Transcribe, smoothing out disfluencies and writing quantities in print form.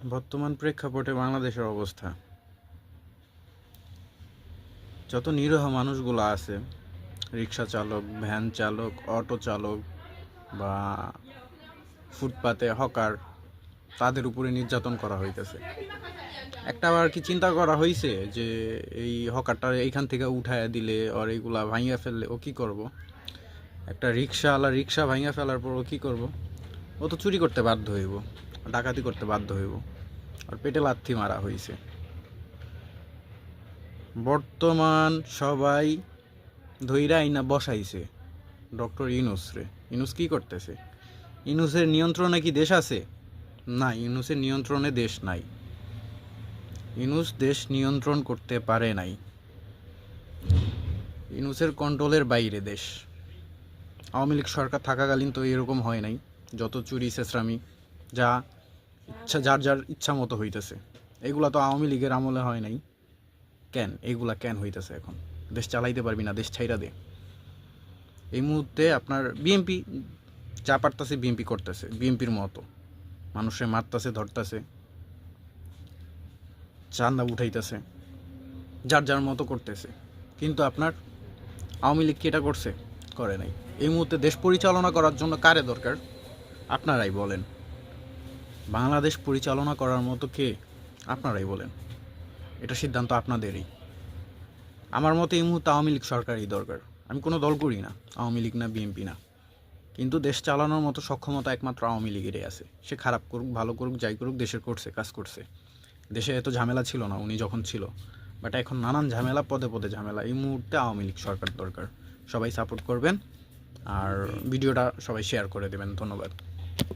বর্তমান প্রেক্ষাপটে বাংলাদেশের অবস্থা, যত নিরীহ মানুষগুলো আছে, রিক্সা চালক, ভ্যান চালক, অটো চালক বা ফুটপাতে হকার, তাদের উপরে নির্যাতন করা হইতেছে। একটা আবার কি চিন্তা করা হয়েছে যে এই হকারটা এইখান থেকে উঠায় দিলে আর এইগুলা ভাঙিয়া ফেললে ও কি করব? একটা রিক্সাওয়ালা রিক্সা ভাঙিয়া ফেলার পর ও কি করব? ও তো চুরি করতে বাধ্য হইব, ডাকাতি করতে বাধ্য হইব, আর পেটে লাথি মারা হয়েছে। বর্তমান সবাই ধইরা আইনা বসাইছে ডক্টর ইউনূস রে। ইউনূস কি করতেছে? ইউনূসের নিয়ন্ত্রণে কি দেশ আছে? না, ইউনূসের নিয়ন্ত্রণে দেশ নাই। ইউনূস দেশ নিয়ন্ত্রণ করতে পারে নাই। ইউনূসের কন্ট্রোলের বাইরে দেশ। আওয়ামী লীগ সরকার থাকাকালীন তো এরকম হয় নাই। যত চুরি চেঁচড়ামি, যা ইচ্ছা যার যার ইচ্ছা মতো হইতেছে, এগুলা তো আওয়ামী লীগের আমলে হয় নাই। কেন এগুলা কেন হইতেছে এখন? দেশ চালাইতে পারবি না, দেশ ছাইরা দে। এই মুহূর্তে আপনার বিএনপি যা পারতাছে বিএনপি করতেছে, বিএনপির মতো মানুষে মারতাছে, ধরতাছে, চান্দা উঠাইতেছে, যার যার মতো করতেছে। কিন্তু আপনার আওয়ামী লীগ কি এটা করছে? করে নাই। এই মুহূর্তে দেশ পরিচালনা করার জন্য কারে দরকার? আপনারাই বলেন। বাংলাদেশ পরিচালনা করার মতো কে? আপনারাই বলেন। এটা সিদ্ধান্ত আপনাদেরই। আমার মতে এই মুহূর্তে আওয়ামী লীগ সরকারই দরকার। আমি কোনো দল করি না, আওয়ামী লীগ না বিএনপি না, কিন্তু দেশ চালানোর মতো সক্ষমতা একমাত্র আওয়ামী লীগেরই আছে। সে খারাপ করুক, ভালো করুক, যাই করুক, দেশের করছে, কাজ করছে। দেশে এত ঝামেলা ছিল না উনি যখন ছিল, বাট এখন নানান ঝামেলা, পদে পদে ঝামেলা। এই মুহূর্তে আওয়ামী লীগ সরকার দরকার। সবাই সাপোর্ট করবেন আর ভিডিওটা সবাই শেয়ার করে দেবেন। ধন্যবাদ।